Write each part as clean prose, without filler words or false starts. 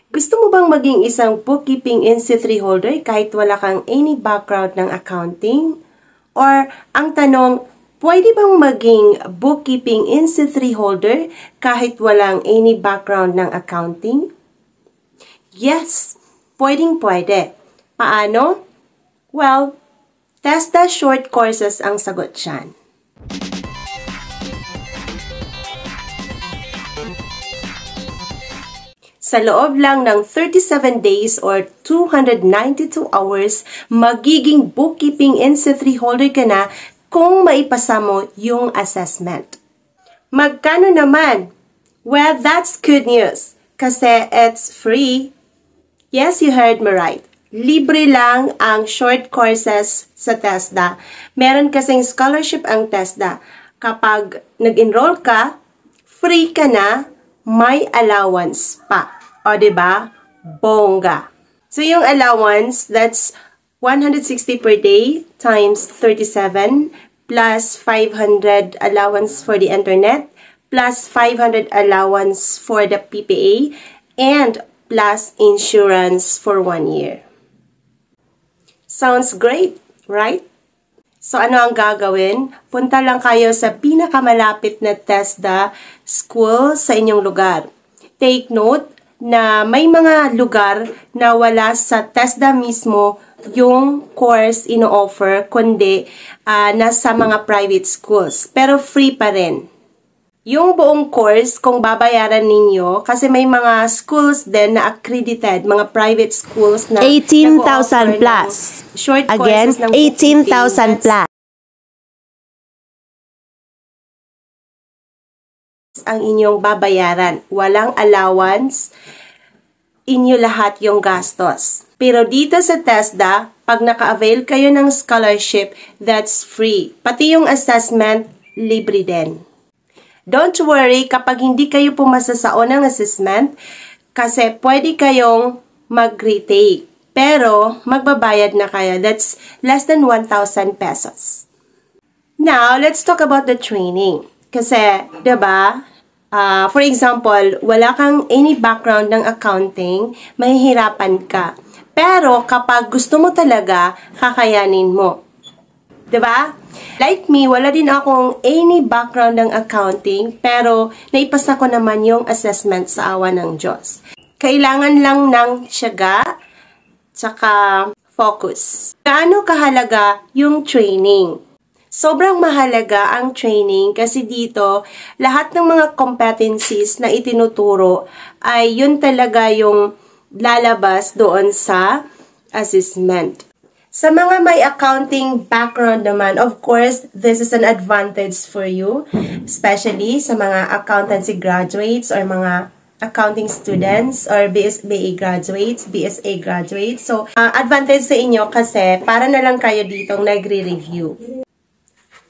Gusto mo bang maging isang bookkeeping NC3 holder kahit wala kang any background ng accounting? Or ang tanong, pwede bang maging bookkeeping NC3 holder kahit walang any background ng accounting? Yes, pwedeng-pwede. Paano? Well, TESDA short courses ang sagot dyan. Sa loob lang ng 37 days or 292 hours, magiging bookkeeping NC3 holder ka na kung maipasa mo yung assessment. Magkano naman? Well, that's good news kasi it's free. Yes, you heard me right. Libre lang ang short courses sa TESDA. Meron kasing scholarship ang TESDA. Kapag nag-enroll ka, free ka na, may allowance pa. O, diba? Bongga. So, yung allowance, that's 160 per day times 37 plus 500 allowance for the internet plus 500 allowance for the PPA and plus insurance for 1 year. Sounds great, right? So, ano ang gagawin? Punta lang kayo sa pinakamalapit na TESDA school sa inyong lugar. Take note na may mga lugar na wala sa TESDA mismo yung course ino-offer, kundi nasa mga private schools. Pero free pa rin. Yung buong course, kung babayaran ninyo, kasi may mga schools din na accredited, mga private schools na 18,000 plus. Short Again, courses ng 18,000 plus. Ang inyong babayaran. Walang allowance, inyo lahat yung gastos. Pero dito sa TESDA, pag naka-avail kayo ng scholarship, that's free. Pati yung assessment, libre din. Don't worry kapag hindi kayo pumasa sa unang assessment, kasi pwede kayong mag-retake. Pero, magbabayad na kayo. That's less than 1,000 pesos. Now, let's talk about the training. Kasi, diba, for example, wala kang any background ng accounting, mahihirapan ka. Pero, kapag gusto mo talaga, kakayanin mo. Diba? Like me, wala din akong any background ng accounting, pero naipasa ko naman yung assessment sa awa ng Diyos. Kailangan lang ng tiyaga, tsaka focus. Gaano kahalaga yung training? Sobrang mahalaga ang training kasi dito, lahat ng mga competencies na itinuturo ay yun talaga yung lalabas doon sa assessment. Sa mga may accounting background naman, of course, this is an advantage for you, especially sa mga accountancy graduates or mga accounting students or BA graduates, BSA graduates. So, advantage sa inyo kasi para na lang kayo ditong nagre-review.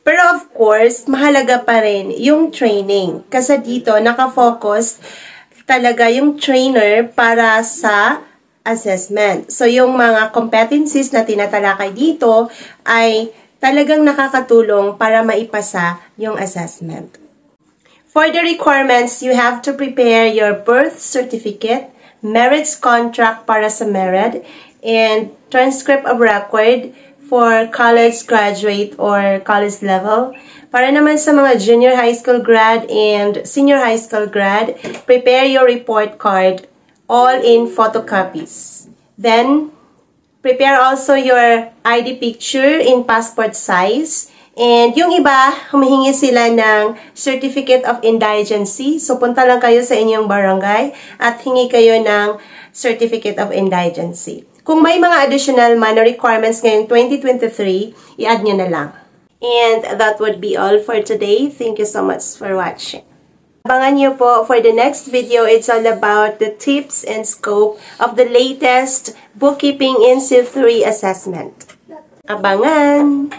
Pero of course, mahalaga pa rin yung training. Kasi dito, nakafocus talaga yung trainer para sa assessment. So, yung mga competencies na tinatalakay dito ay talagang nakakatulong para maipasa yung assessment. For the requirements, you have to prepare your birth certificate, marriage contract para sa married, and transcript of record for college graduate or college level. Para naman sa mga junior high school grad and senior high school grad, prepare your report card all in photocopies. Then, prepare also your ID picture in passport size. And yung iba, humihingi sila ng Certificate of Indigency. So, punta lang kayo sa inyong barangay at hingi kayo ng Certificate of Indigency. Kung may mga additional man requirements ngayong 2023, i-add nyo na lang. And that would be all for today. Thank you so much for watching. Abangan nyo po for the next video. It's all about the tips and scope of the latest bookkeeping NC3 assessment. Abangan!